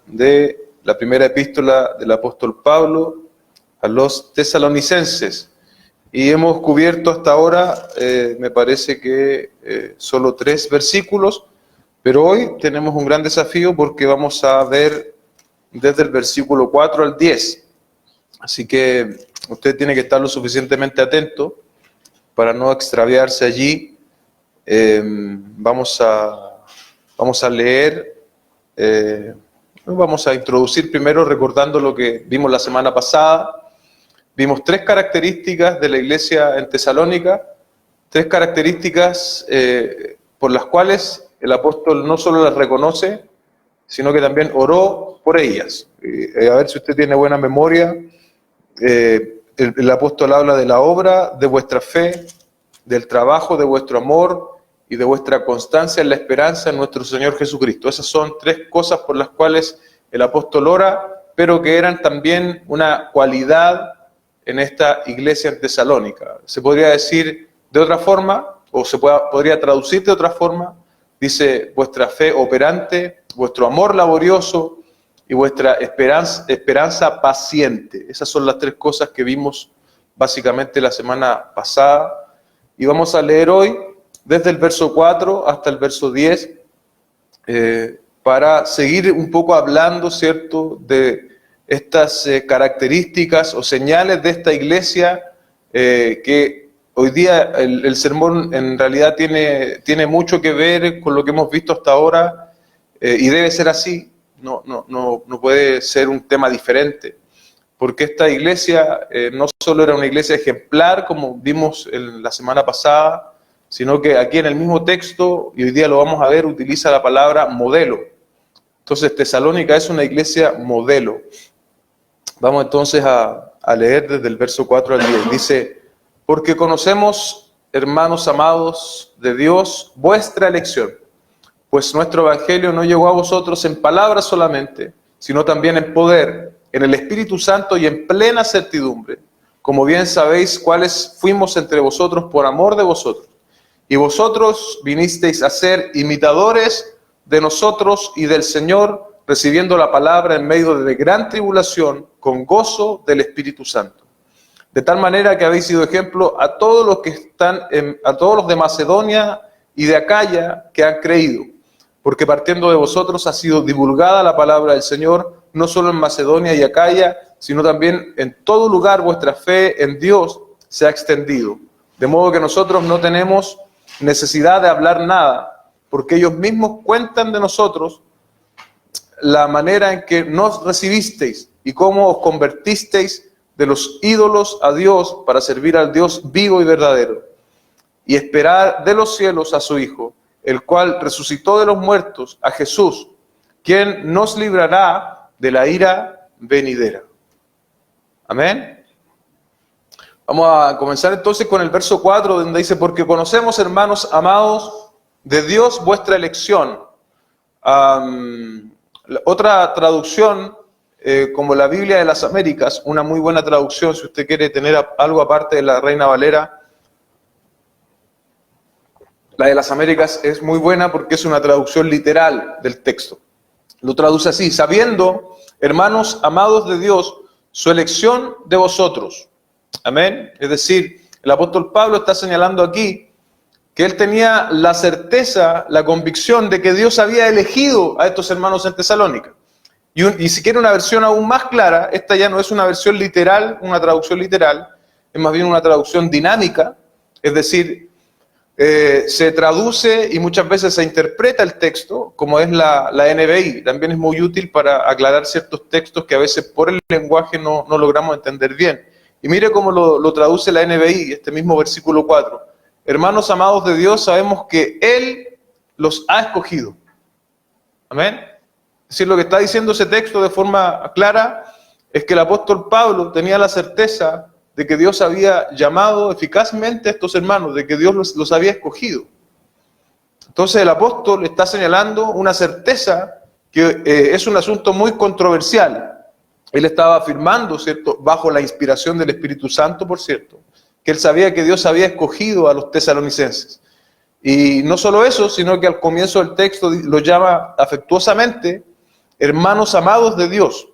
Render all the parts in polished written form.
de la primera epístola del apóstol Pablo a los tesalonicenses. Y hemos cubierto hasta ahora, me parece que solo 3 versículos, pero hoy tenemos un gran desafío porque vamos a ver desde el versículo 4 al 10. Así que usted tiene que estar lo suficientemente atento para no extraviarse allí. Vamos a leer, vamos a introducir primero recordando lo que vimos la semana pasada. Vimos 3 características de la iglesia en Tesalónica, 3 características por las cuales el apóstol no solo las reconoce, sino que también oró por ellas. A ver si usted tiene buena memoria. El apóstol habla de la obra de vuestra fe, del trabajo de vuestro amor y de vuestra constancia en la esperanza en nuestro Señor Jesucristo. Esas son 3 cosas por las cuales el apóstol ora, pero que eran también una cualidad en esta iglesia en Tesalónica. Se podría decir de otra forma, o podría traducir de otra forma. Dice: vuestra fe operante, vuestro amor laborioso y vuestra esperanza paciente. Esas son las 3 cosas que vimos básicamente la semana pasada. Y vamos a leer hoy desde el verso 4 hasta el verso 10 para seguir un poco hablando, ¿cierto?, de estas características o señales de esta iglesia, que hoy día el sermón en realidad tiene mucho que ver con lo que hemos visto hasta ahora, y debe ser así. No puede ser un tema diferente, porque esta iglesia no solo era una iglesia ejemplar, como vimos la semana pasada, sino que aquí en el mismo texto, y hoy día lo vamos a ver, utiliza la palabra modelo. Entonces Tesalónica es una iglesia modelo. Vamos entonces a leer desde el verso 4 al 10. Dice: porque conocemos, hermanos amados de Dios, vuestra elección, pues nuestro evangelio no llegó a vosotros en palabras solamente, sino también en poder, en el Espíritu Santo y en plena certidumbre, como bien sabéis cuáles fuimos entre vosotros por amor de vosotros. Y vosotros vinisteis a ser imitadores de nosotros y del Señor, recibiendo la palabra en medio de gran tribulación, con gozo del Espíritu Santo. De tal manera que habéis sido ejemplo a todos los que están, a todos los de Macedonia y de Acaya que han creído, porque partiendo de vosotros ha sido divulgada la palabra del Señor, no solo en Macedonia y Acaya, sino también en todo lugar vuestra fe en Dios se ha extendido. De modo que nosotros no tenemos necesidad de hablar nada, porque ellos mismos cuentan de nosotros la manera en que nos recibisteis y cómo os convertisteis de los ídolos a Dios para servir al Dios vivo y verdadero, y esperar de los cielos a su Hijo, el cual resucitó de los muertos, a Jesús, quien nos librará de la ira venidera. Amén. Vamos a comenzar entonces con el verso 4, donde dice: porque conocemos, hermanos amados de Dios, vuestra elección. Otra traducción, como la Biblia de las Américas, una muy buena traducción, si usted quiere tener algo aparte de la Reina Valera, la de las Américas es muy buena porque es una traducción literal del texto. Lo traduce así: sabiendo, hermanos amados de Dios, su elección de vosotros. Amén. Es decir, el apóstol Pablo está señalando aquí que él tenía la certeza, la convicción de que Dios había elegido a estos hermanos en Tesalónica. Y si quiere una versión aún más clara, esta ya no es una versión literal, una traducción literal, es más bien una traducción dinámica, es decir, se traduce y muchas veces se interpreta el texto, como es la NBI. También es muy útil para aclarar ciertos textos que a veces por el lenguaje no logramos entender bien. Y mire cómo lo traduce la NBI, este mismo versículo 4. Hermanos amados de Dios, sabemos que Él los ha escogido. Amén. Es decir, lo que está diciendo ese texto de forma clara es que el apóstol Pablo tenía la certeza de que Dios había llamado eficazmente a estos hermanos, de que Dios los había escogido. Entonces el apóstol está señalando una certeza que es un asunto muy controversial. Él estaba afirmando, ¿cierto?, bajo la inspiración del Espíritu Santo, por cierto, que él sabía que Dios había escogido a los tesalonicenses. Y no solo eso, sino que al comienzo del texto lo llama afectuosamente hermanos amados de Dios,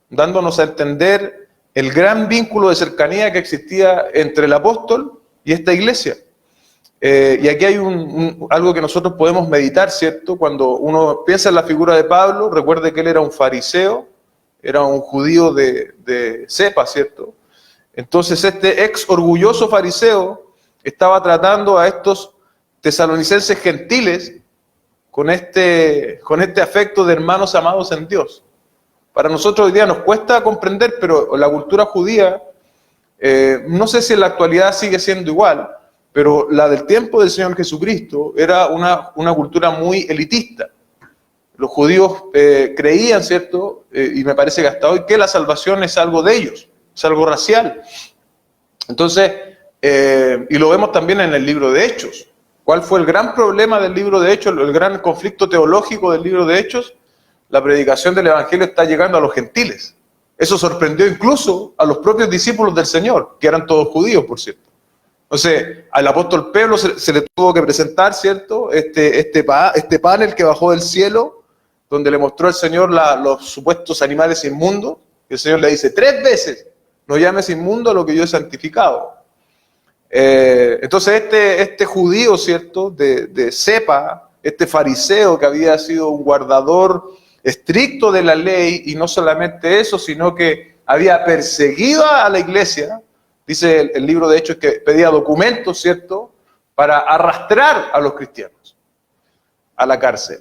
dándonos a entender el gran vínculo de cercanía que existía entre el apóstol y esta iglesia. Y aquí hay algo que nosotros podemos meditar, ¿cierto? Cuando uno piensa en la figura de Pablo, recuerde que él era un fariseo, era un judío de cepa, ¿cierto? Entonces este ex orgulloso fariseo estaba tratando a estos tesalonicenses gentiles con este afecto de hermanos amados en Dios. Para nosotros hoy día nos cuesta comprender, pero la cultura judía, no sé si en la actualidad sigue siendo igual, pero la del tiempo del Señor Jesucristo era una cultura muy elitista. Los judíos creían, ¿cierto? Y me parece que hasta hoy, que la salvación es algo de ellos, es algo racial. Entonces, y lo vemos también en el libro de Hechos. ¿Cuál fue el gran problema del libro de Hechos, el gran conflicto teológico del libro de Hechos? La predicación del Evangelio está llegando a los gentiles. Eso sorprendió incluso a los propios discípulos del Señor, que eran todos judíos, por cierto. Entonces, al apóstol Pedro se le tuvo que presentar, ¿cierto? Este panel que bajó del cielo, donde le mostró el Señor los supuestos animales inmundos. Y el Señor le dice 3 veces, no llames inmundo a lo que yo he santificado. Entonces, este judío, ¿cierto? De cepa, este fariseo que había sido un guardador estricto de la ley, y no solamente eso, sino que había perseguido a la iglesia. Dice el libro de Hechos que pedía documentos, ¿cierto?, para arrastrar a los cristianos a la cárcel.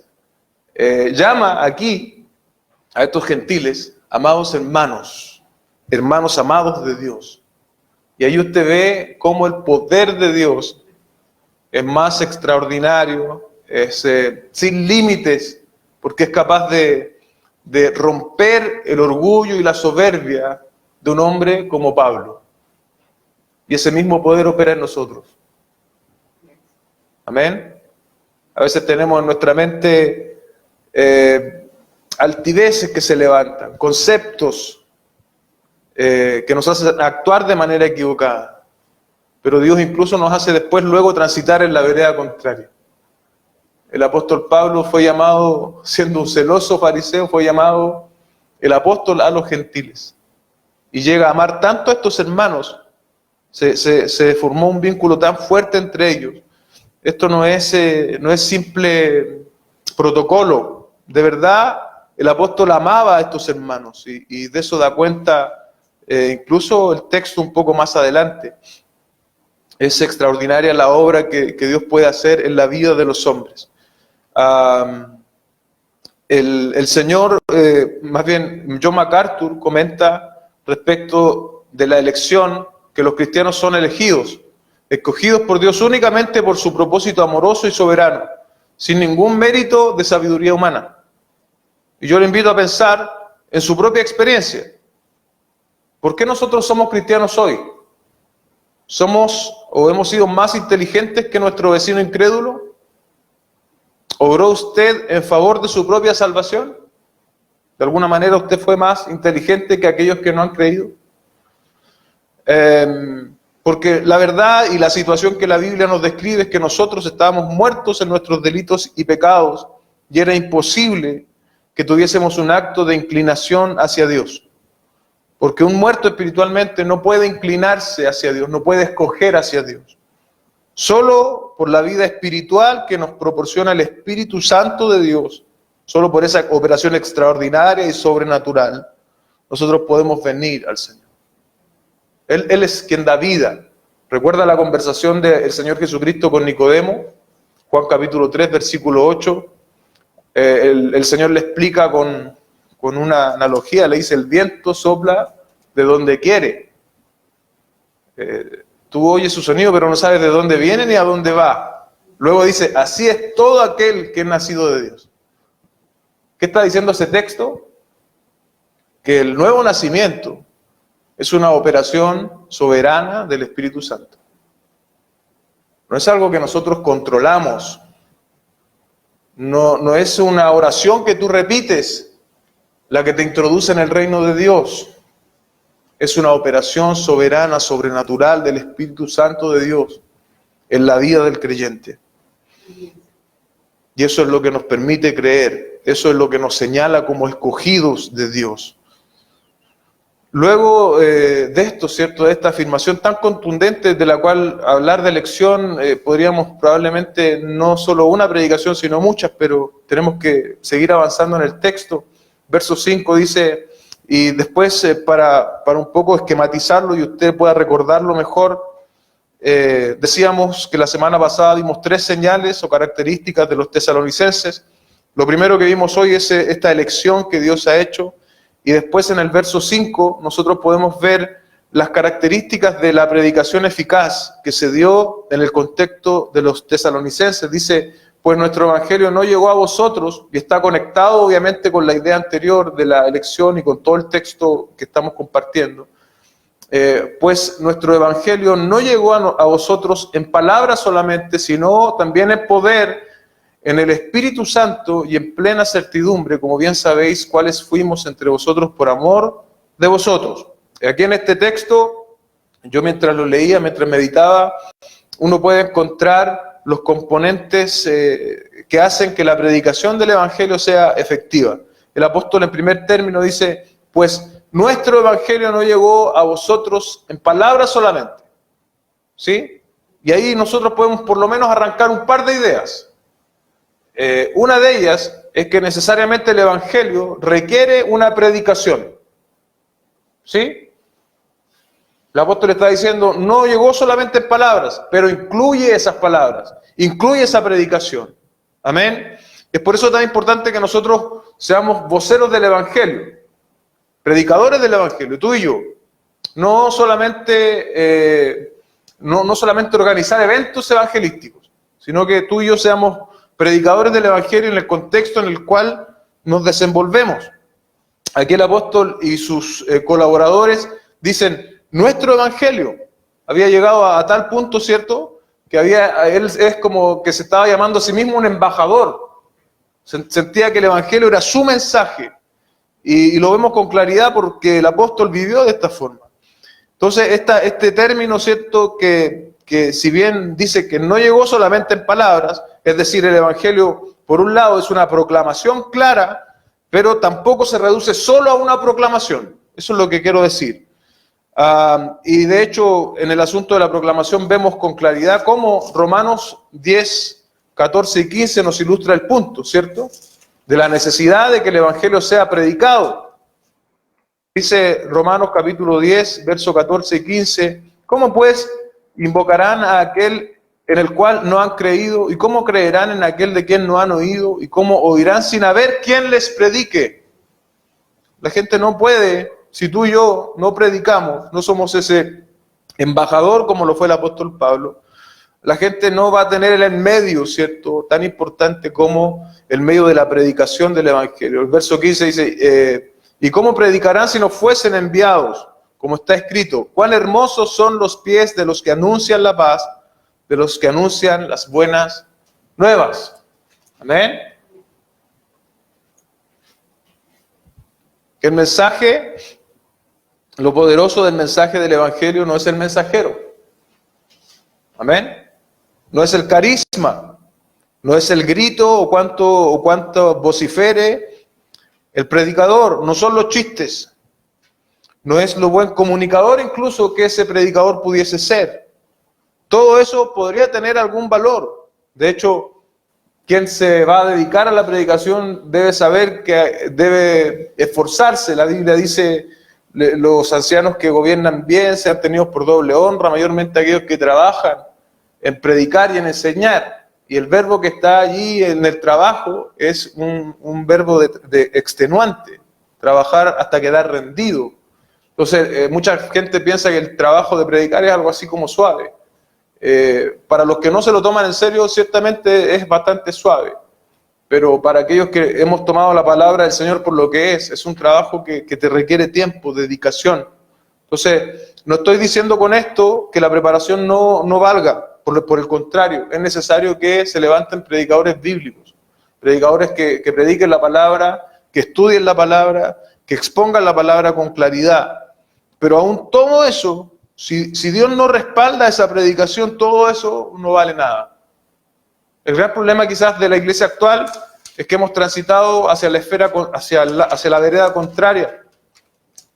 Llama aquí a estos gentiles, amados hermanos, hermanos amados de Dios. Y ahí usted ve cómo el poder de Dios es más extraordinario, es sin límites, porque es capaz de romper el orgullo y la soberbia de un hombre como Pablo. Y ese mismo poder opera en nosotros. Amén. A veces tenemos en nuestra mente altiveces que se levantan, conceptos que nos hacen actuar de manera equivocada. Pero Dios incluso nos hace después luego transitar en la vereda contraria. El apóstol Pablo fue llamado, siendo un celoso fariseo, fue llamado el apóstol a los gentiles. Y llega a amar tanto a estos hermanos. Se formó un vínculo tan fuerte entre ellos. Esto no es simple protocolo. De verdad, el apóstol amaba a estos hermanos y de eso da cuenta incluso el texto un poco más adelante. Es extraordinaria la obra que Dios puede hacer en la vida de los hombres. El Señor, más bien John MacArthur comenta respecto de la elección, que los cristianos son elegidos, escogidos por Dios únicamente por su propósito amoroso y soberano, sin ningún mérito de sabiduría humana. Y yo le invito a pensar en su propia experiencia. ¿Por qué nosotros somos cristianos hoy? ¿Somos o hemos sido más inteligentes que nuestro vecino incrédulo? ¿Obró usted en favor de su propia salvación? ¿De alguna manera usted fue más inteligente que aquellos que no han creído? Porque la verdad y la situación que la Biblia nos describe es que nosotros estábamos muertos en nuestros delitos y pecados y era imposible que tuviésemos un acto de inclinación hacia Dios. Porque un muerto espiritualmente no puede inclinarse hacia Dios, no puede escoger hacia Dios. Solo por la vida espiritual que nos proporciona el Espíritu Santo de Dios, solo por esa operación extraordinaria y sobrenatural, nosotros podemos venir al Señor. Él es quien da vida. ¿Recuerda la conversación del Señor Jesucristo con Nicodemo? Juan capítulo 3, versículo 8. El Señor le explica con una analogía, le dice, el viento sopla de donde quiere. Tú oyes su sonido, pero no sabes de dónde viene ni a dónde va. Luego dice, así es todo aquel que es nacido de Dios. ¿Qué está diciendo ese texto? Que el nuevo nacimiento es una operación soberana del Espíritu Santo. No es algo que nosotros controlamos. No es una oración que tú repites la que te introduce en el reino de Dios. Es una operación soberana, sobrenatural del Espíritu Santo de Dios en la vida del creyente. Y eso es lo que nos permite creer Eso es lo que nos señala como escogidos de Dios. Luego de esto, ¿cierto? De esta afirmación tan contundente de la cual hablar de elección, podríamos probablemente no solo una predicación, sino muchas, pero tenemos que seguir avanzando en el texto. Verso 5 dice, y después para un poco esquematizarlo y usted pueda recordarlo mejor, decíamos que la semana pasada vimos 3 señales o características de los tesalonicenses. Lo primero que vimos hoy es esta elección que Dios ha hecho. Y después en el verso 5 nosotros podemos ver las características de la predicación eficaz que se dio en el contexto de los tesalonicenses. Dice, pues nuestro evangelio no llegó a vosotros, y está conectado obviamente con la idea anterior de la elección y con todo el texto que estamos compartiendo. Pues nuestro evangelio no llegó a vosotros en palabras solamente, sino también en poder, en el Espíritu Santo y en plena certidumbre, como bien sabéis, cuáles fuimos entre vosotros por amor de vosotros. Aquí en este texto, yo mientras lo leía, mientras meditaba, uno puede encontrar los componentes que hacen que la predicación del Evangelio sea efectiva. El apóstol en primer término dice, pues nuestro Evangelio no llegó a vosotros en palabras solamente. ¿Sí? Y ahí nosotros podemos por lo menos arrancar un par de ideas. Una de ellas es que necesariamente el Evangelio requiere una predicación. ¿Sí? El apóstol está diciendo, no llegó solamente en palabras, pero incluye esas palabras, incluye esa predicación. Amén. Es por eso tan importante que nosotros seamos voceros del Evangelio, predicadores del Evangelio, tú y yo. No solamente organizar eventos evangelísticos, sino que tú y yo seamos predicadores del Evangelio en el contexto en el cual nos desenvolvemos. Aquí el apóstol y sus colaboradores dicen, nuestro Evangelio había llegado a tal punto, ¿cierto? Que él es como que se estaba llamando a sí mismo un embajador. Sentía que el Evangelio era su mensaje. Y lo vemos con claridad porque el apóstol vivió de esta forma. Entonces, este término, ¿cierto? Que si bien dice que no llegó solamente en palabras, es decir, el Evangelio, por un lado, es una proclamación clara, pero tampoco se reduce solo a una proclamación. Eso es lo que quiero decir. Y de hecho, en el asunto de la proclamación vemos con claridad cómo Romanos 10, 14 y 15 nos ilustra el punto, ¿cierto? De la necesidad de que el Evangelio sea predicado. Dice Romanos capítulo 10, verso 14 y 15, ¿cómo pues invocarán a aquel en el cual no han creído? ¿Y cómo creerán en aquel de quien no han oído? ¿Y cómo oirán sin haber quien les predique? La gente no puede, si tú y yo no predicamos, no somos ese embajador como lo fue el apóstol Pablo, la gente no va a tener el medio, ¿cierto?, tan importante como el medio de la predicación del Evangelio. El verso 15 dice, ¿y cómo predicarán si no fuesen enviados? Como está escrito, cuán hermosos son los pies de los que anuncian la paz, de los que anuncian las buenas nuevas. Amén. El mensaje, lo poderoso del mensaje del Evangelio no es el mensajero. Amén. No es el carisma, no es el grito o cuánto vocifere el predicador, no son los chistes, no es lo buen comunicador incluso que ese predicador pudiese ser. Todo eso podría tener algún valor. De hecho, quien se va a dedicar a la predicación debe saber que debe esforzarse. La Biblia dice, los ancianos que gobiernan bien sean tenidos por doble honra, mayormente aquellos que trabajan en predicar y en enseñar. Y el verbo que está allí en el trabajo es un verbo de extenuante, trabajar hasta quedar rendido. Entonces, mucha gente piensa que el trabajo de predicar es algo así como suave. Para los que no se lo toman en serio, ciertamente es bastante suave. Pero para aquellos que hemos tomado la palabra del Señor por lo que es un trabajo que te requiere tiempo, dedicación. Entonces, no estoy diciendo con esto que la preparación no valga. Por el contrario, es necesario que se levanten predicadores bíblicos, predicadores que prediquen la palabra, que estudien la palabra, que expongan la palabra con claridad. Pero aún todo eso, si Dios no respalda esa predicación, todo eso no vale nada. El gran problema quizás de la iglesia actual es que hemos transitado hacia la esfera, hacia la vereda contraria.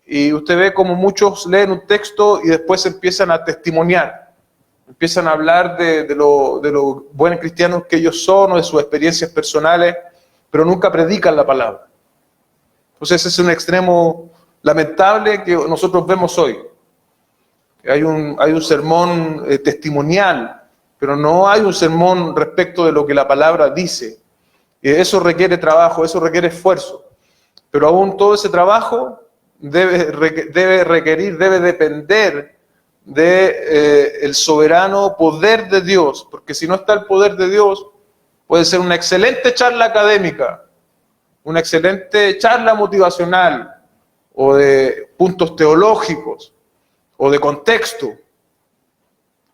Y usted ve como muchos leen un texto y después empiezan a testimoniar. Empiezan a hablar de lo buenos cristianos que ellos son o de sus experiencias personales, pero nunca predican la palabra. Entonces ese es un extremo lamentable que nosotros vemos hoy. Hay un sermón testimonial, pero no hay un sermón respecto de lo que la palabra dice. Y eso requiere trabajo, eso requiere esfuerzo. Pero aún todo ese trabajo debe depender del soberano poder de Dios, porque si no está el poder de Dios, puede ser una excelente charla académica, una excelente charla motivacional, o de puntos teológicos, o de contexto,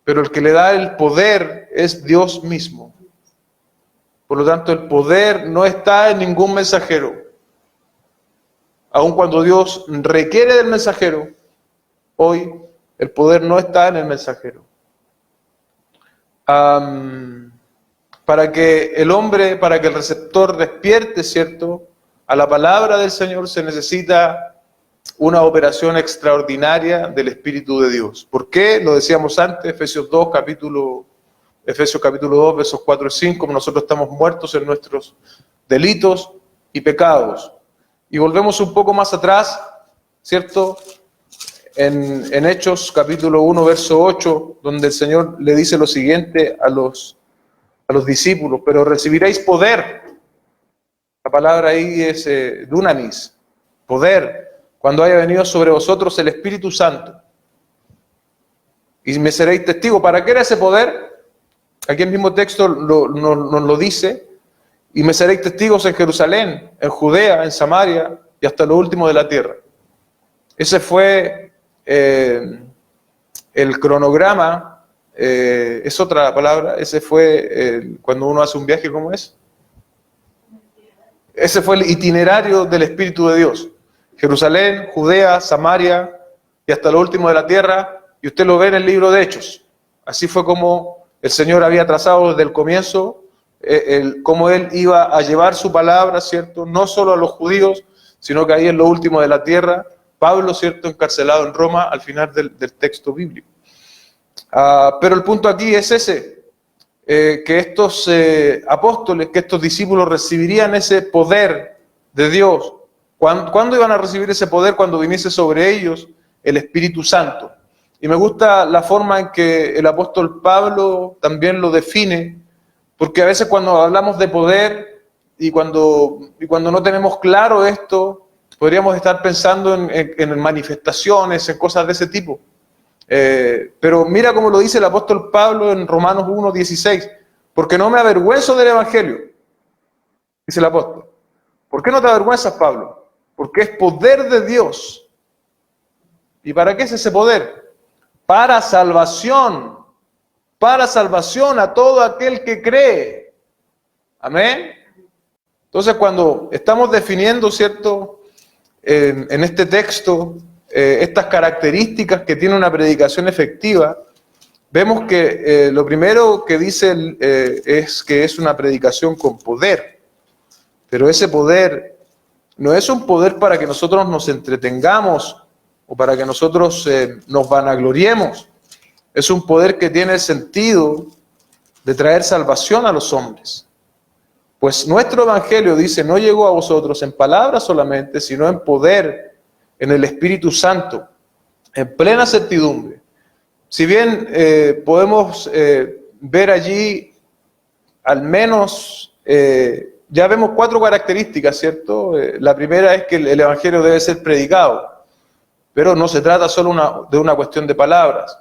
pero el que le da el poder es Dios mismo. Por lo tanto, el poder no está en ningún mensajero. Aun cuando Dios requiere del mensajero, hoy el poder no está en el mensajero. Para que el receptor despierte, ¿cierto?, a la palabra del Señor se necesita una operación extraordinaria del Espíritu de Dios. ¿Por qué? Lo decíamos antes, Efesios capítulo 2, versos 4 y 5, nosotros estamos muertos en nuestros delitos y pecados. Y volvemos un poco más atrás, ¿cierto?, en Hechos capítulo 1, verso 8, donde el Señor le dice lo siguiente a los discípulos: pero recibiréis poder. La palabra ahí es dunamis, poder, cuando haya venido sobre vosotros el Espíritu Santo. Y me seréis testigos. ¿Para qué era ese poder? Aquí el mismo texto nos lo dice. Y me seréis testigos en Jerusalén, en Judea, en Samaria y hasta lo último de la tierra. Ese fue el cronograma, es otra palabra, ese fue cuando uno hace un viaje, ¿cómo es? Ese fue el itinerario del Espíritu de Dios. Jerusalén, Judea, Samaria y hasta lo último de la tierra, y usted lo ve en el libro de Hechos. Así fue como el Señor había trazado desde el comienzo cómo Él iba a llevar su palabra, ¿cierto?, no solo a los judíos, sino que ahí en lo último de la tierra, Pablo, ¿cierto?, encarcelado en Roma al final del texto bíblico. Pero el punto aquí es ese, que estos apóstoles, que estos discípulos recibirían ese poder de Dios. ¿Cuándo iban a recibir ese poder? Cuando viniese sobre ellos el Espíritu Santo. Y me gusta la forma en que el apóstol Pablo también lo define, porque a veces cuando hablamos de poder y cuando no tenemos claro esto, podríamos estar pensando en manifestaciones, en cosas de ese tipo. Pero mira cómo lo dice el apóstol Pablo en Romanos 1:16. Porque no me avergüenzo del Evangelio, dice el apóstol. ¿Por qué no te avergüenzas, Pablo? Porque es poder de Dios. ¿Y para qué es ese poder? Para salvación a todo aquel que cree. Amén. Entonces, cuando estamos definiendo, ¿cierto?, en este texto, estas características que tiene una predicación efectiva, vemos que lo primero que dice es que es una predicación con poder. Pero ese poder no es un poder para que nosotros nos entretengamos o para que nosotros nos vanagloriemos. Es un poder que tiene el sentido de traer salvación a los hombres. Pues nuestro evangelio, dice, no llegó a vosotros en palabras solamente, sino en poder, en el Espíritu Santo, en plena certidumbre. Si bien podemos ver allí al menos, ya vemos 4 características, ¿cierto? La primera es que el evangelio debe ser predicado, pero no se trata solo de una cuestión de palabras.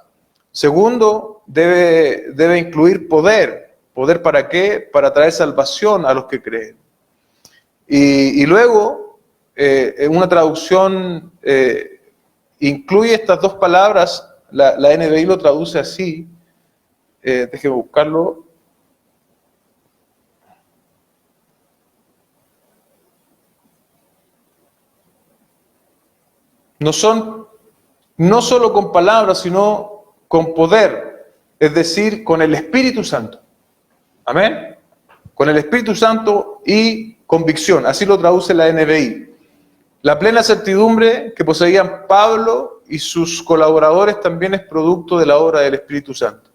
Segundo, debe incluir poder. ¿Poder para qué? Para traer salvación a los que creen. Y luego, una traducción incluye estas 2 palabras, la NBI lo traduce así, déjeme buscarlo. No solo con palabras, sino con poder, es decir, con el Espíritu Santo. Amén. Con el Espíritu Santo y convicción, así lo traduce la NBI. La plena certidumbre que poseían Pablo y sus colaboradores también es producto de la obra del Espíritu Santo.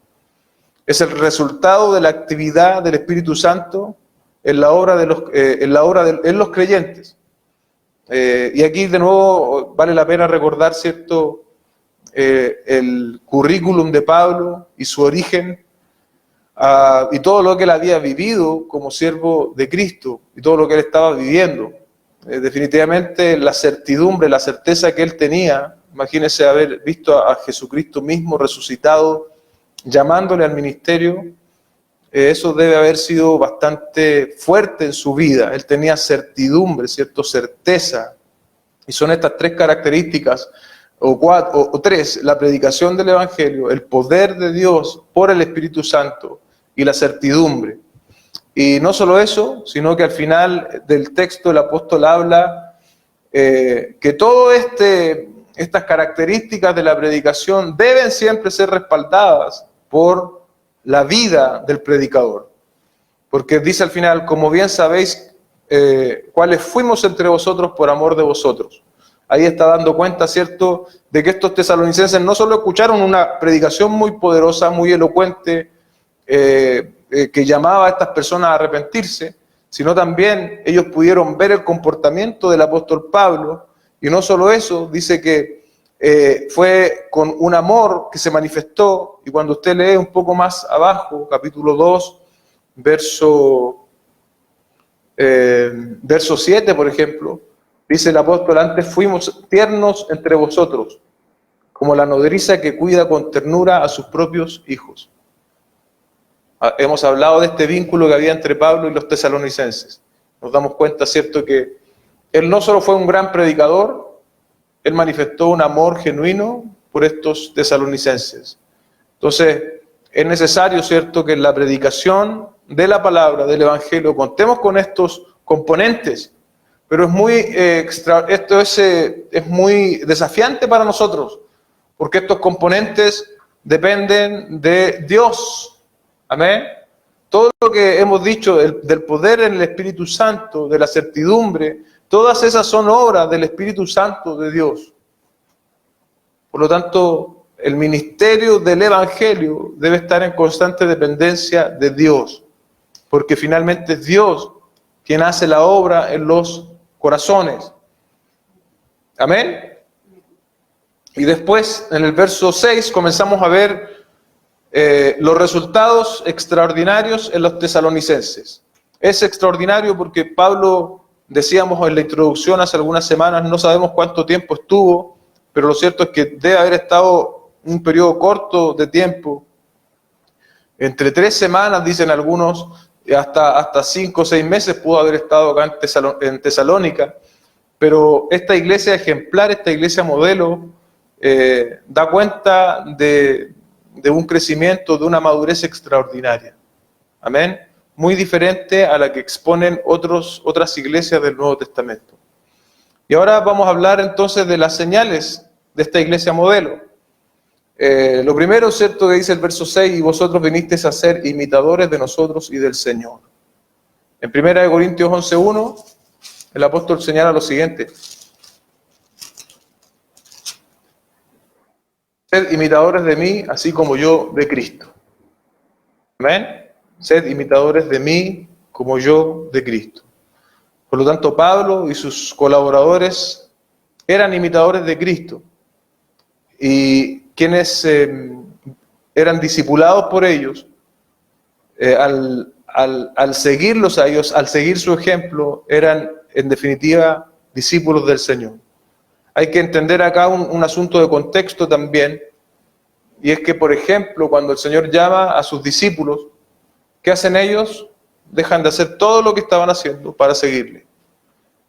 Es el resultado de la actividad del Espíritu Santo en la obra en los creyentes. Y aquí de nuevo vale la pena recordar, ¿cierto?, el currículum de Pablo y su origen, y todo lo que él había vivido como siervo de Cristo y todo lo que él estaba viviendo. Definitivamente la certidumbre, la certeza que él tenía, imagínense haber visto a Jesucristo mismo resucitado, llamándole al ministerio, eso debe haber sido bastante fuerte en su vida. Él tenía certidumbre, ¿cierto? Certeza. Y son estas tres características, o tres: la predicación del Evangelio, el poder de Dios por el Espíritu Santo y la certidumbre. Y no solo eso, sino que al final del texto el apóstol habla que todas estas características de la predicación deben siempre ser respaldadas por la vida del predicador. Porque dice al final: como bien sabéis cuáles fuimos entre vosotros por amor de vosotros. Ahí está dando cuenta, ¿cierto?, de que estos tesalonicenses no solo escucharon una predicación muy poderosa, muy elocuente, que llamaba a estas personas a arrepentirse, sino también ellos pudieron ver el comportamiento del apóstol Pablo, y no solo eso, dice que fue con un amor que se manifestó. Y cuando usted lee un poco más abajo, capítulo 2, verso 7, por ejemplo, dice el apóstol: antes fuimos tiernos entre vosotros, como la nodriza que cuida con ternura a sus propios hijos. Hemos hablado de este vínculo que había entre Pablo y los tesalonicenses. Nos damos cuenta, ¿cierto?, que él no solo fue un gran predicador, él manifestó un amor genuino por estos tesalonicenses. Entonces, es necesario, ¿cierto?, que en la predicación de la palabra, del Evangelio, contemos con estos componentes. Pero esto es muy desafiante para nosotros, porque estos componentes dependen de Dios. Amén. Todo lo que hemos dicho del poder en el Espíritu Santo, de la certidumbre, todas esas son obras del Espíritu Santo de Dios. Por lo tanto, el ministerio del Evangelio debe estar en constante dependencia de Dios, porque finalmente es Dios quien hace la obra en los corazones. Amén. Y después, en el verso 6, comenzamos a ver los resultados extraordinarios en los tesalonicenses. Es extraordinario porque Pablo, decíamos en la introducción hace algunas semanas, no sabemos cuánto tiempo estuvo, pero lo cierto es que debe haber estado un periodo corto de tiempo, entre 3 semanas, dicen algunos, hasta 5 o 6 meses pudo haber estado acá en Tesalónica. Pero esta iglesia ejemplar, esta iglesia modelo, da cuenta de un crecimiento, de una madurez extraordinaria. Amén. Muy diferente a la que exponen otras iglesias del Nuevo Testamento. Y ahora vamos a hablar entonces de las señales de esta iglesia modelo. Lo primero, ¿cierto?, que dice el verso 6: y vosotros vinisteis a ser imitadores de nosotros y del Señor. En 1 Corintios 11:1, el apóstol señala lo siguiente: sed imitadores de mí, así como yo de Cristo. Amén. Sed imitadores de mí, como yo de Cristo. Por lo tanto, Pablo y sus colaboradores eran imitadores de Cristo. Y quienes eran discipulados por ellos, al seguirlos a ellos, al seguir su ejemplo, eran en definitiva discípulos del Señor. Hay que entender acá un asunto de contexto también, y es que, por ejemplo, cuando el Señor llama a sus discípulos, ¿qué hacen ellos? Dejan de hacer todo lo que estaban haciendo para seguirle.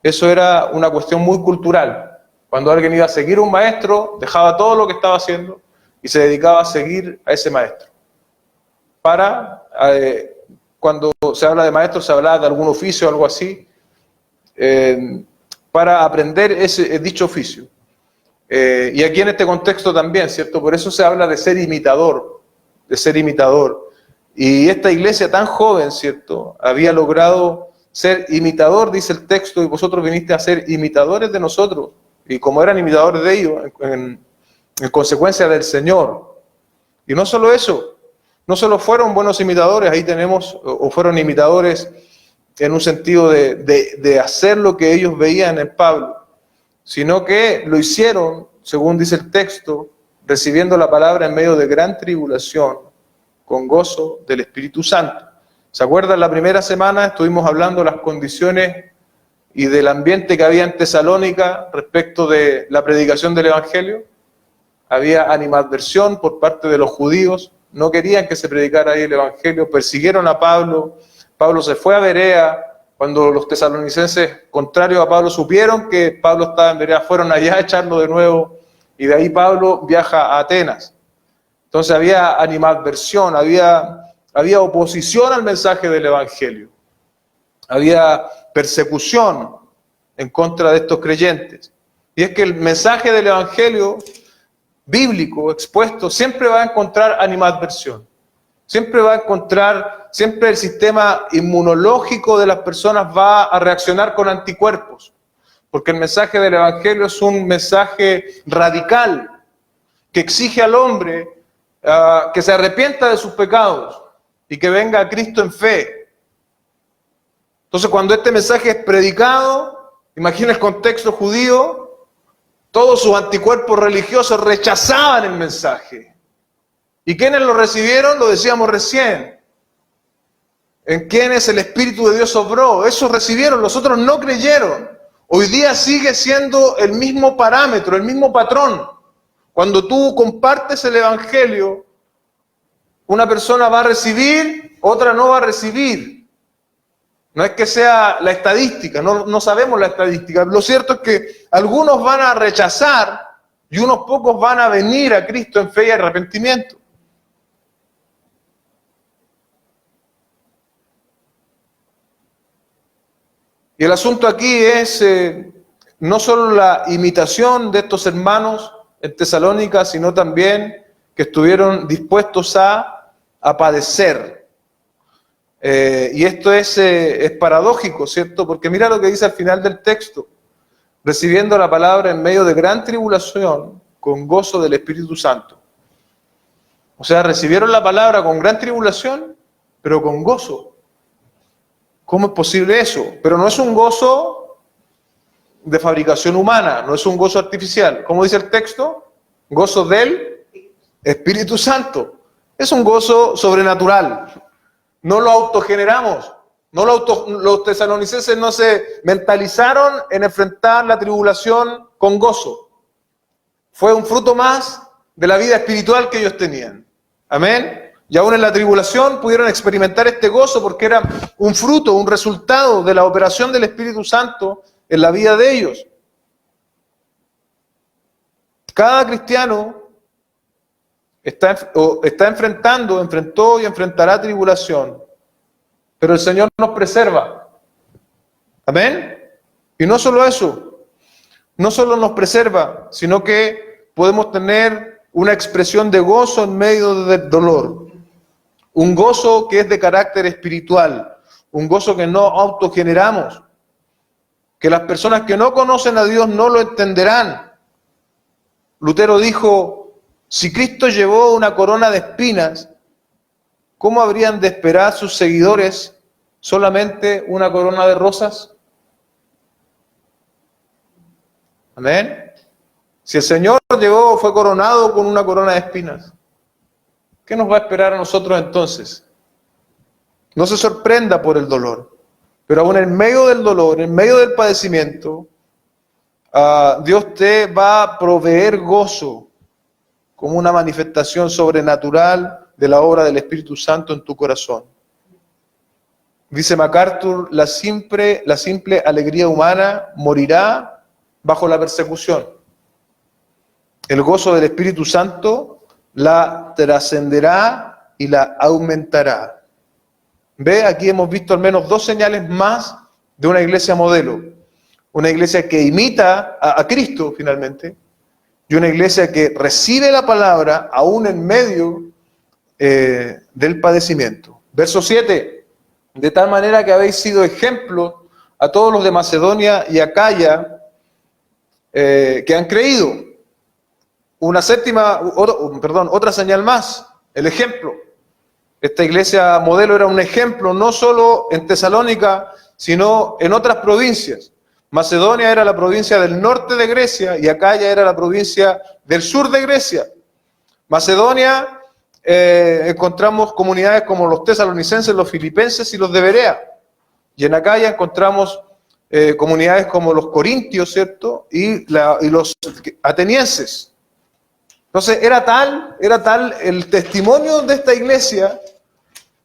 Eso era una cuestión muy cultural. Cuando alguien iba a seguir a un maestro, dejaba todo lo que estaba haciendo y se dedicaba a seguir a ese maestro. Cuando se habla de maestro, se habla de algún oficio o algo así, para aprender dicho oficio. Y aquí en este contexto también, ¿cierto? Por eso se habla de ser imitador, Y esta iglesia tan joven, ¿cierto?, había logrado ser imitador, dice el texto, y vosotros viniste a ser imitadores de nosotros. Y como eran imitadores de ellos, en consecuencia del Señor. Y no solo eso, no solo fueron buenos imitadores, ahí tenemos, o fueron imitadores en un sentido de hacer lo que ellos veían en Pablo, sino que lo hicieron, según dice el texto, recibiendo la palabra en medio de gran tribulación, con gozo del Espíritu Santo. ¿Se acuerdan? La primera semana estuvimos hablando de las condiciones y del ambiente que había en Tesalónica respecto de la predicación del Evangelio. Había animadversión por parte de los judíos, no querían que se predicara ahí el Evangelio, persiguieron a Pablo, Pablo se fue a Berea. Cuando los tesalonicenses, contrarios a Pablo, supieron que Pablo estaba en Berea, fueron allá a echarlo de nuevo, y de ahí Pablo viaja a Atenas. Entonces había animadversión, había oposición al mensaje del Evangelio, había persecución en contra de estos creyentes. Y es que el mensaje del Evangelio bíblico expuesto siempre va a encontrar animadversión, siempre va a encontrar, siempre el sistema inmunológico de las personas va a reaccionar con anticuerpos, porque el mensaje del Evangelio es un mensaje radical que exige al hombre que se arrepienta de sus pecados y que venga a Cristo en fe. Entonces, cuando este mensaje es predicado, imagina el contexto judío, todos sus anticuerpos religiosos rechazaban el mensaje. ¿Y quiénes lo recibieron? Lo decíamos recién. ¿En quiénes el Espíritu de Dios obró? Esos recibieron, los otros no creyeron. Hoy día sigue siendo el mismo parámetro, el mismo patrón. Cuando tú compartes el Evangelio, una persona va a recibir, otra no va a recibir. No es que sea la estadística, no sabemos la estadística. Lo cierto es que algunos van a rechazar y unos pocos van a venir a Cristo en fe y arrepentimiento. Y el asunto aquí es no solo la imitación de estos hermanos en Tesalónica, sino también que estuvieron dispuestos a padecer. Y esto es paradójico, ¿cierto? Porque mira lo que dice al final del texto. Recibiendo la palabra en medio de gran tribulación, con gozo del Espíritu Santo. O sea, recibieron la palabra con gran tribulación, pero con gozo. ¿Cómo es posible eso? Pero no es un gozo de fabricación humana, no es un gozo artificial. ¿Cómo dice el texto? Gozo del Espíritu Santo. Es un gozo sobrenatural. No lo autogeneramos. Los tesalonicenses no se mentalizaron en enfrentar la tribulación con gozo. Fue un fruto más de la vida espiritual que ellos tenían. Amén. Y aún en la tribulación pudieron experimentar este gozo porque era un fruto, un resultado de la operación del Espíritu Santo en la vida de ellos. Cada cristiano enfrentó y enfrentará tribulación, pero el Señor nos preserva. Amén. Y no solo eso, no solo nos preserva, sino que podemos tener una expresión de gozo en medio del dolor. Un gozo que es de carácter espiritual, un gozo que no autogeneramos, que las personas que no conocen a Dios no lo entenderán. Lutero dijo, si Cristo llevó una corona de espinas, ¿cómo habrían de esperar sus seguidores solamente una corona de rosas? Amén. Si el Señor fue coronado con una corona de espinas, ¿qué nos va a esperar a nosotros entonces? No se sorprenda por el dolor, pero aún en medio del dolor, en medio del padecimiento, Dios te va a proveer gozo como una manifestación sobrenatural de la obra del Espíritu Santo en tu corazón. Dice MacArthur, la simple alegría humana morirá bajo la persecución. El gozo del Espíritu Santo la trascenderá y la aumentará. Ve, aquí hemos visto al menos 2 señales más de una iglesia modelo. Una iglesia que imita a Cristo finalmente, y una iglesia que recibe la palabra aún en medio del padecimiento. Verso 7. de tal manera que habéis sido ejemplo a todos los de Macedonia y Acaya que han creído. Otra señal más, el ejemplo. Esta iglesia modelo era un ejemplo no solo en Tesalónica, sino en otras provincias. Macedonia era la provincia del norte de Grecia y Acaya era la provincia del sur de Grecia. Macedonia, encontramos comunidades como los tesalonicenses, los filipenses y los de Berea. Y en Acaya encontramos comunidades como los corintios, ¿cierto? Y los atenienses. Entonces era tal el testimonio de esta iglesia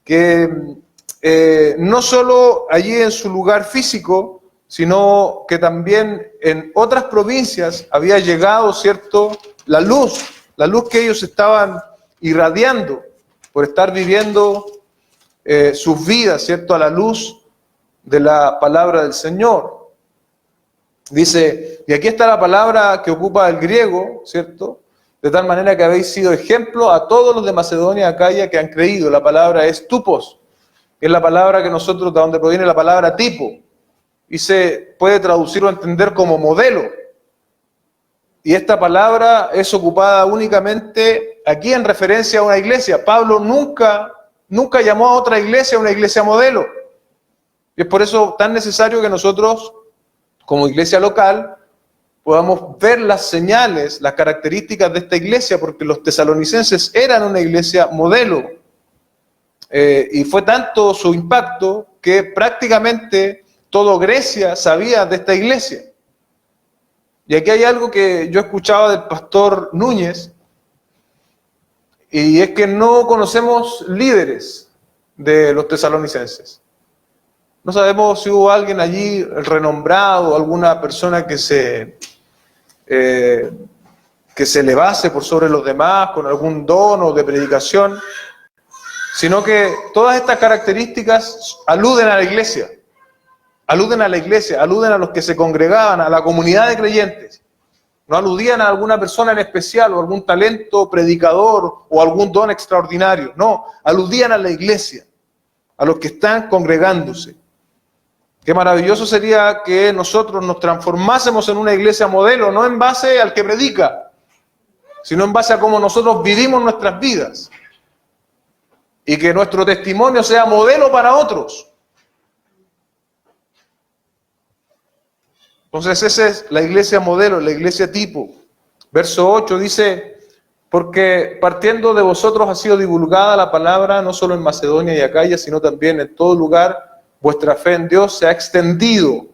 que no solo allí en su lugar físico, sino que también en otras provincias había llegado, ¿cierto?, la luz que ellos estaban irradiando por estar viviendo sus vidas, ¿cierto?, a la luz de la palabra del Señor. Dice, y aquí está la palabra que ocupa el griego, ¿cierto?, de tal manera que habéis sido ejemplo a todos los de Macedonia y Acaya que han creído. La palabra es tupos, que es la palabra que nosotros, de donde proviene la palabra tipo, y se puede traducir o entender como modelo. Y esta palabra es ocupada únicamente aquí en referencia a una iglesia. Pablo nunca llamó a otra iglesia una iglesia modelo. Y es por eso tan necesario que nosotros, como iglesia local, podamos ver las señales, las características de esta iglesia, porque los tesalonicenses eran una iglesia modelo. Y fue tanto su impacto que prácticamente todo Grecia sabía de esta iglesia. Y aquí hay algo que yo escuchaba del pastor Núñez, y es que no conocemos líderes de los tesalonicenses. No sabemos si hubo alguien allí renombrado, alguna persona que se elevase por sobre los demás con algún don de predicación, sino que todas estas características aluden a la iglesia. Aluden a la iglesia, aluden a los que se congregaban, a la comunidad de creyentes. No aludían a alguna persona en especial o algún talento predicador o algún don extraordinario. No, aludían a la iglesia, a los que están congregándose. Qué maravilloso sería que nosotros nos transformásemos en una iglesia modelo, no en base al que predica, sino en base a cómo nosotros vivimos nuestras vidas. Y que nuestro testimonio sea modelo para otros. Entonces esa es la iglesia modelo, la iglesia tipo. Verso 8 dice, porque partiendo de vosotros ha sido divulgada la palabra, no solo en Macedonia y Acaya, sino también en todo lugar, vuestra fe en Dios se ha extendido.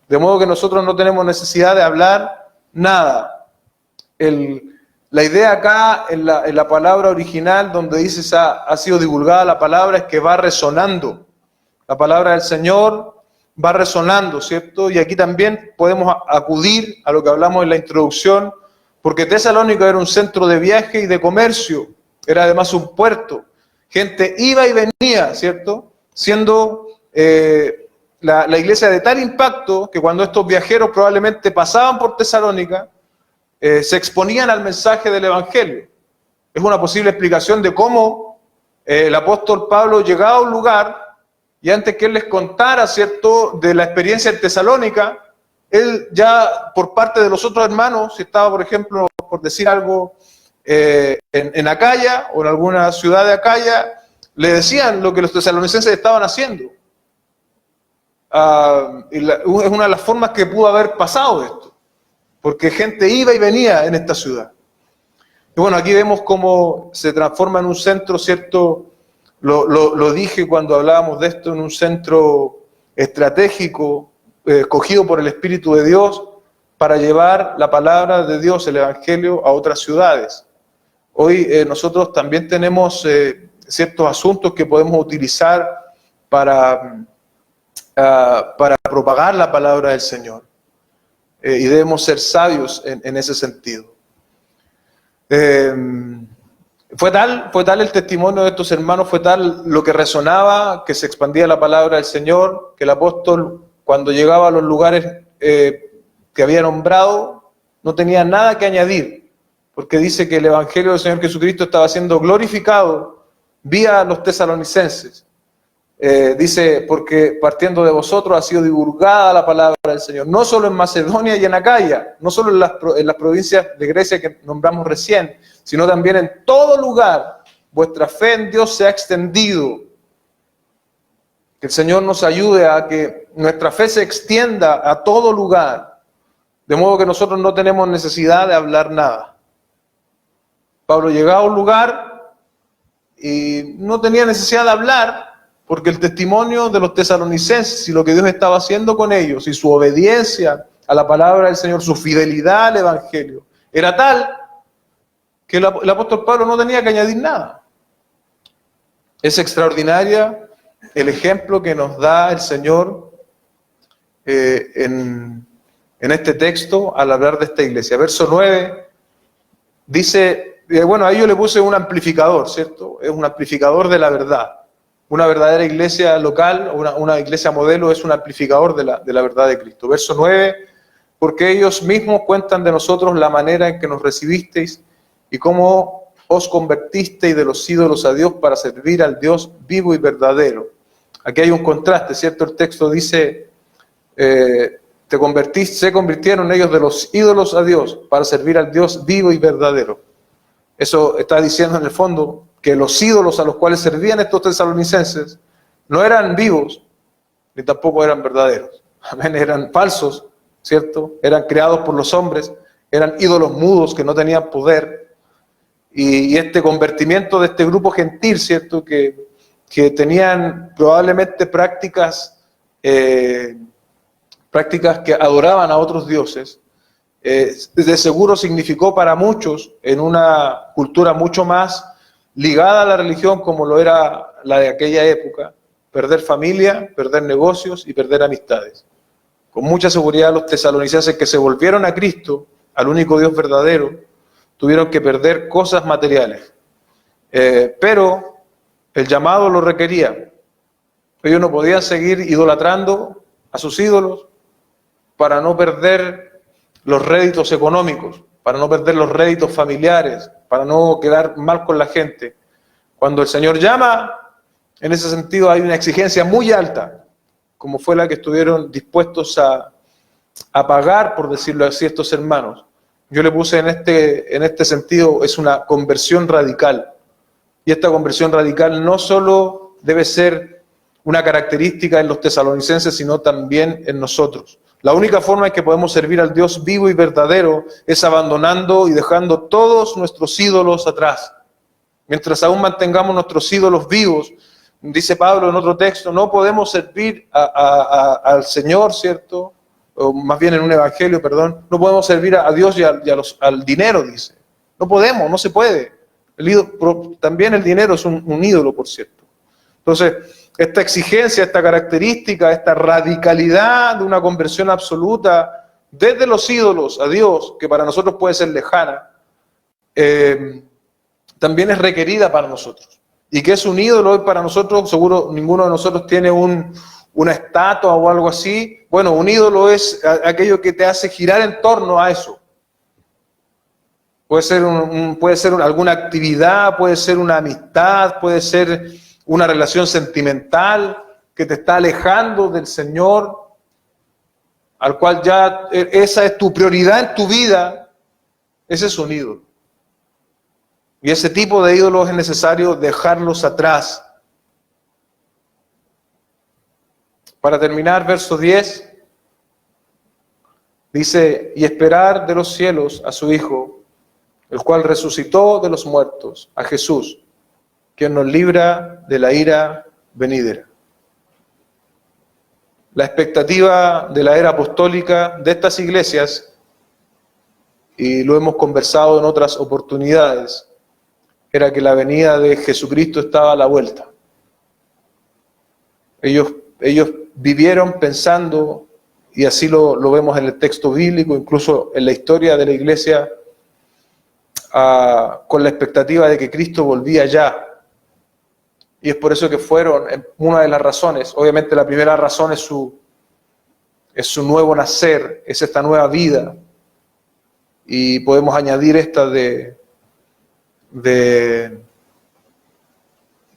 De modo que nosotros no tenemos necesidad de hablar nada. La idea acá, en la palabra original, donde dice ha sido divulgada la palabra, es que va resonando. La palabra del Señor va resonando, ¿cierto? Y aquí también podemos acudir a lo que hablamos en la introducción, porque Tesalónica era un centro de viaje y de comercio, era además un puerto. Gente iba y venía, ¿cierto? Siendo la iglesia de tal impacto que cuando estos viajeros probablemente pasaban por Tesalónica, se exponían al mensaje del Evangelio. Es una posible explicación de cómo el apóstol Pablo llegaba a un lugar y antes que él les contara, ¿cierto?, de la experiencia en Tesalónica, él ya por parte de los otros hermanos, si estaba, por ejemplo, por decir algo, en Acaya o en alguna ciudad de Acaya, le decían lo que los tesalonicenses estaban haciendo. Es una de las formas que pudo haber pasado esto, porque gente iba y venía en esta ciudad. Y bueno, aquí vemos cómo se transforma en un centro, ¿cierto? Lo dije cuando hablábamos de esto, en un centro estratégico, escogido por el Espíritu de Dios, para llevar la palabra de Dios, el Evangelio, a otras ciudades. Hoy nosotros también tenemos ciertos asuntos que podemos utilizar para propagar la palabra del Señor. Y debemos ser sabios en ese sentido. Fue tal el testimonio de estos hermanos, fue tal lo que resonaba, que se expandía la palabra del Señor, que el apóstol, cuando llegaba a los lugares que había nombrado, no tenía nada que añadir, porque dice que el Evangelio del Señor Jesucristo estaba siendo glorificado vía los tesalonicenses. dice, porque partiendo de vosotros ha sido divulgada la palabra del Señor, no solo en Macedonia y en Acaya, no solo en las provincias de Grecia que nombramos recién, sino también en todo lugar. Vuestra fe en Dios se ha extendido. Que el Señor nos ayude a que nuestra fe se extienda a todo lugar, de modo que nosotros no tenemos necesidad de hablar nada. Pablo llegaba a un lugar y no tenía necesidad de hablar, porque el testimonio de los tesalonicenses y lo que Dios estaba haciendo con ellos y su obediencia a la palabra del Señor, su fidelidad al Evangelio, era tal que el apóstol Pablo no tenía que añadir nada. Es extraordinaria el ejemplo que nos da el Señor en este texto al hablar de esta iglesia. Verso 9 dice, bueno, ahí yo le puse un amplificador, ¿cierto? Es un amplificador de la verdad. Una verdadera iglesia local, una iglesia modelo, es un amplificador de la verdad de Cristo. Verso 9, porque ellos mismos cuentan de nosotros la manera en que nos recibisteis y cómo os convertisteis de los ídolos a Dios para servir al Dios vivo y verdadero. Aquí hay un contraste, ¿cierto? El texto dice, se convirtieron ellos de los ídolos a Dios para servir al Dios vivo y verdadero. Eso está diciendo en el fondo que los ídolos a los cuales servían estos tesalonicenses no eran vivos, ni tampoco eran verdaderos. Amén, eran falsos, ¿cierto? Eran creados por los hombres, eran ídolos mudos que no tenían poder. Y este convertimiento de este grupo gentil, ¿cierto? Que tenían probablemente prácticas que adoraban a otros dioses, de seguro significó para muchos, en una cultura mucho más ligada a la religión como lo era la de aquella época, perder familia, perder negocios y perder amistades. Con mucha seguridad los tesalonicenses que se volvieron a Cristo, al único Dios verdadero, tuvieron que perder cosas materiales. Pero el llamado lo requería. Ellos no podían seguir idolatrando a sus ídolos para no perder los réditos económicos, para no perder los réditos familiares, para no quedar mal con la gente. Cuando el Señor llama, en ese sentido hay una exigencia muy alta, como fue la que estuvieron dispuestos a pagar, por decirlo así, estos hermanos. Yo le puse en este sentido, es una conversión radical. Y esta conversión radical no solo debe ser una característica en los tesalonicenses, sino también en nosotros. La única forma en que podemos servir al Dios vivo y verdadero es abandonando y dejando todos nuestros ídolos atrás. Mientras aún mantengamos nuestros ídolos vivos, dice Pablo en otro texto, no podemos servir al Señor, ¿cierto? O más bien en un evangelio, perdón, no podemos servir a Dios y al dinero, dice. No podemos, no se puede. También el dinero es un ídolo, por cierto. Entonces, esta exigencia, esta característica, esta radicalidad de una conversión absoluta desde los ídolos a Dios, que para nosotros puede ser lejana, también es requerida para nosotros. ¿Y qué es un ídolo hoy para nosotros? Seguro ninguno de nosotros tiene una estatua o algo así. Bueno, un ídolo es aquello que te hace girar en torno a eso. Puede ser alguna actividad, puede ser una amistad, puede ser una relación sentimental que te está alejando del Señor, al cual ya esa es tu prioridad en tu vida. Ese es un ídolo. Y ese tipo de ídolos es necesario dejarlos atrás. Para terminar, verso 10, dice, y esperar de los cielos a su Hijo, el cual resucitó de los muertos, a Jesús, quien nos libra de la ira venidera. La expectativa de la era apostólica de estas iglesias, y lo hemos conversado en otras oportunidades, era que la venida de Jesucristo estaba a la vuelta. Ellos vivieron pensando, y así lo vemos en el texto bíblico, incluso en la historia de la iglesia, con la expectativa de que Cristo volvía ya. Y es por eso que fueron una de las razones. Obviamente la primera razón es su nuevo nacer, es esta nueva vida. Y podemos añadir esta de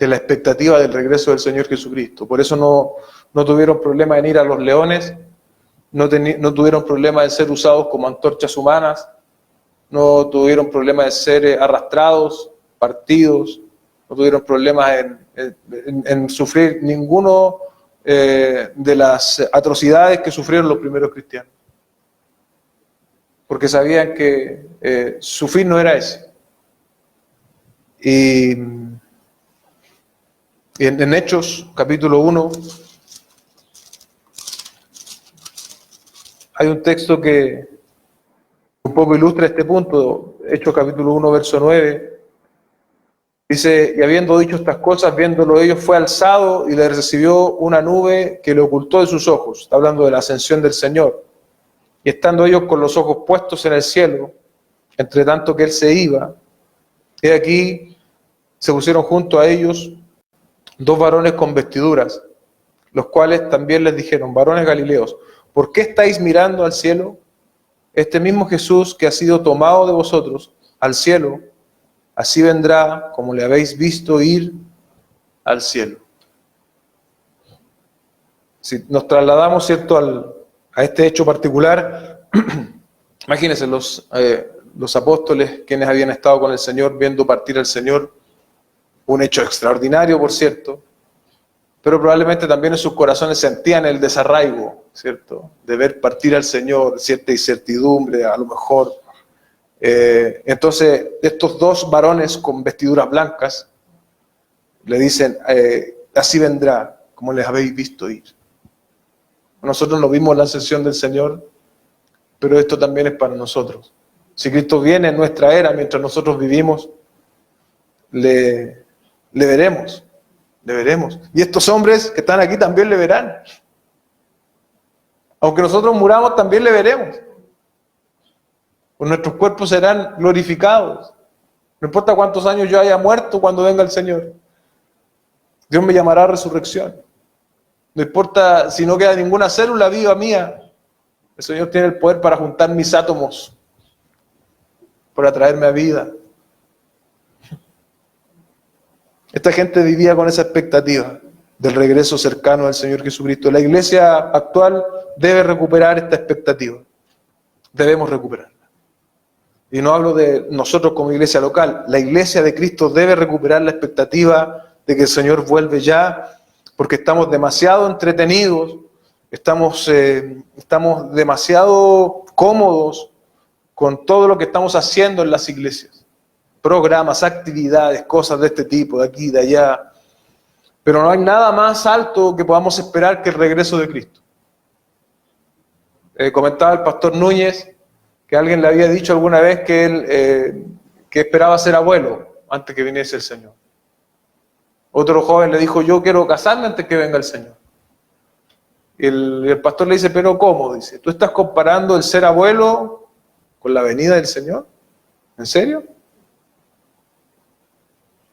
de la expectativa del regreso del Señor Jesucristo. Por eso no tuvieron problema en ir a los leones, no tuvieron problema en ser usados como antorchas humanas, no tuvieron problema de ser arrastrados, partidos, no tuvieron problemas en sufrir ninguno de las atrocidades que sufrieron los primeros cristianos. Porque sabían que su fin no era ese. Y en Hechos, capítulo 1, hay un texto que un poco ilustra este punto. Hechos capítulo 1, verso 9. Dice, y habiendo dicho estas cosas, viéndolo ellos, fue alzado y le recibió una nube que le ocultó de sus ojos. Está hablando de la ascensión del Señor. Y estando ellos con los ojos puestos en el cielo, entre tanto que él se iba, he aquí se pusieron junto a ellos dos varones con vestiduras, los cuales también les dijeron, varones galileos, ¿por qué estáis mirando al cielo? Este mismo Jesús que ha sido tomado de vosotros al cielo, así vendrá como le habéis visto ir al cielo. Si nos trasladamos, ¿cierto?, a este hecho particular, imagínense los apóstoles quienes habían estado con el Señor, viendo partir al Señor, un hecho extraordinario, por cierto, pero probablemente también en sus corazones sentían el desarraigo, ¿cierto?, de ver partir al Señor, cierta incertidumbre, a lo mejor. Entonces, estos dos varones con vestiduras blancas le dicen, así vendrá, como les habéis visto ir. Nosotros no vimos la ascensión del Señor, pero esto también es para nosotros. Si Cristo viene en nuestra era, mientras nosotros vivimos, le veremos, le veremos. Y estos hombres que están aquí también le verán. Aunque nosotros muramos, también le veremos. Pues nuestros cuerpos serán glorificados. No importa cuántos años yo haya muerto cuando venga el Señor. Dios me llamará a resurrección. No importa si no queda ninguna célula viva mía. El Señor tiene el poder para juntar mis átomos, para traerme a vida. Esta gente vivía con esa expectativa del regreso cercano del Señor Jesucristo. La iglesia actual debe recuperar esta expectativa. Debemos recuperarla. Y no hablo de nosotros como iglesia local. La iglesia de Cristo debe recuperar la expectativa de que el Señor vuelve ya, porque estamos demasiado entretenidos, estamos demasiado cómodos con todo lo que estamos haciendo en las iglesias. Programas, actividades, cosas de este tipo, de aquí, de allá. Pero no hay nada más alto que podamos esperar que el regreso de Cristo. Comentaba el pastor Núñez que alguien le había dicho alguna vez que él que esperaba ser abuelo antes que viniese el Señor. Otro joven le dijo, yo quiero casarme antes que venga el Señor. Y el pastor le dice, pero ¿cómo? Dice, ¿tú estás comparando el ser abuelo con la venida del Señor? ¿En serio?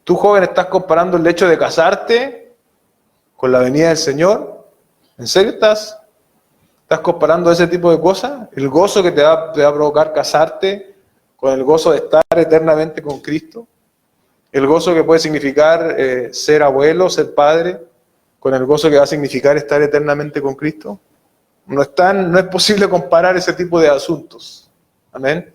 ¿Tú, joven, estás comparando el hecho de casarte con la venida del Señor? ¿En serio estás comparando ese tipo de cosas? ¿El gozo que te va a provocar casarte con el gozo de estar eternamente con Cristo? El gozo que puede significar ser abuelo, ser padre, con el gozo que va a significar estar eternamente con Cristo. No es posible comparar ese tipo de asuntos. Amén.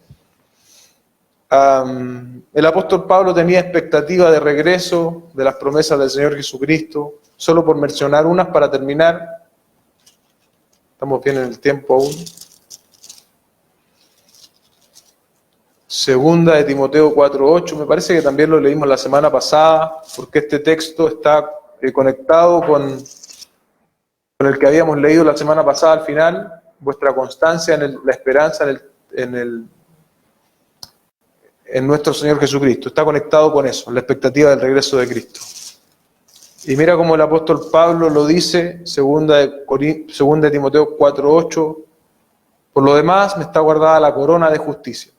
El apóstol Pablo tenía expectativa de regreso de las promesas del Señor Jesucristo, solo por mencionar unas para terminar. Estamos bien en el tiempo aún. Segunda de Timoteo 4:8, me parece que también lo leímos la semana pasada, porque este texto está conectado con el que habíamos leído la semana pasada al final, vuestra constancia en la esperanza en nuestro Señor Jesucristo. Está conectado con eso, la expectativa del regreso de Cristo. Y mira cómo el apóstol Pablo lo dice, segunda de Timoteo 4:8, por lo demás me está guardada la corona de justicia,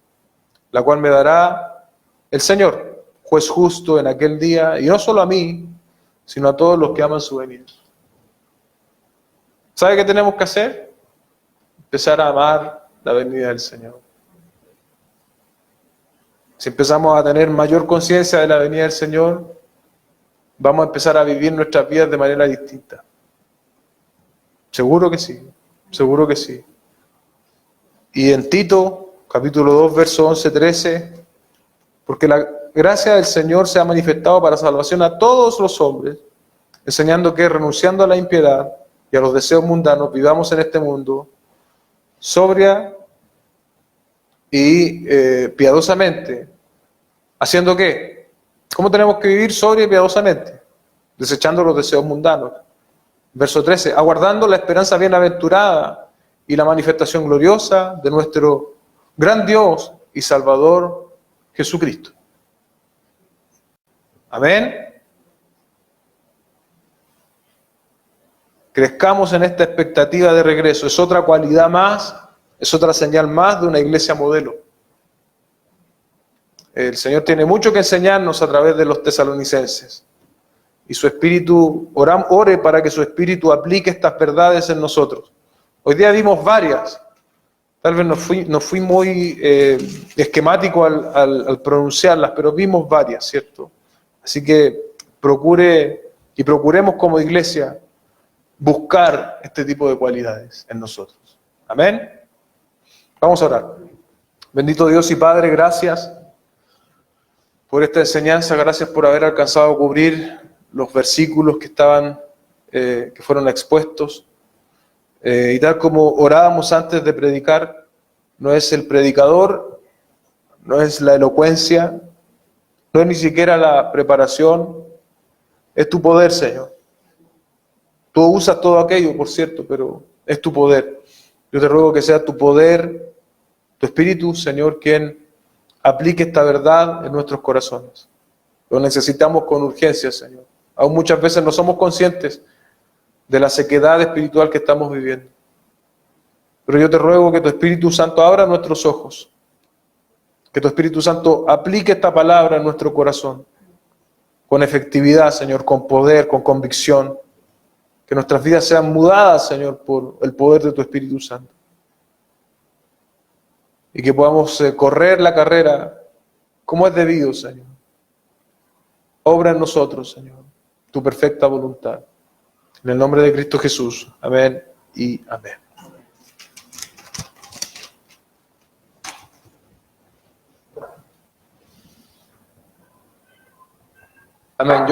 la cual me dará el Señor, juez justo en aquel día, y no solo a mí, sino a todos los que aman su venida. ¿Sabe qué tenemos que hacer? Empezar a amar la venida del Señor. Si empezamos a tener mayor conciencia de la venida del Señor, vamos a empezar a vivir nuestras vidas de manera distinta. Seguro que sí, seguro que sí. Y en Tito, capítulo 2, verso 11-13, porque la gracia del Señor se ha manifestado para salvación a todos los hombres, enseñando que renunciando a la impiedad y a los deseos mundanos, vivamos en este mundo sobria y piadosamente. ¿Haciendo qué? ¿Cómo tenemos que vivir sobria y piadosamente? Desechando los deseos mundanos. Verso 13, aguardando la esperanza bienaventurada y la manifestación gloriosa de nuestro gran Dios y Salvador Jesucristo. Amén. Crezcamos en esta expectativa de regreso. Es otra cualidad más, es otra señal más de una iglesia modelo. El Señor tiene mucho que enseñarnos a través de los tesalonicenses. Y su Espíritu, ore para que su Espíritu aplique estas verdades en nosotros. Hoy día vimos varias. Tal vez no fui muy esquemático al pronunciarlas, pero vimos varias, ¿cierto? Así que procuremos como iglesia buscar este tipo de cualidades en nosotros. Amén. Vamos a orar. Bendito Dios y Padre, gracias por esta enseñanza, gracias por haber alcanzado a cubrir los versículos que fueron expuestos. Y tal como orábamos antes de predicar, no es el predicador, no es la elocuencia, no es ni siquiera la preparación, es tu poder, Señor. Tú usas todo aquello, por cierto, pero es tu poder. Yo te ruego que sea tu poder, tu Espíritu, Señor, quien aplique esta verdad en nuestros corazones. Lo necesitamos con urgencia, Señor. Aún muchas veces no somos conscientes de la sequedad espiritual que estamos viviendo. Pero yo te ruego que tu Espíritu Santo abra nuestros ojos, que tu Espíritu Santo aplique esta palabra en nuestro corazón, con efectividad, Señor, con poder, con convicción, que nuestras vidas sean mudadas, Señor, por el poder de tu Espíritu Santo. Y que podamos correr la carrera como es debido, Señor. Obra en nosotros, Señor, tu perfecta voluntad. En el nombre de Cristo Jesús. Amén y amén. Amén.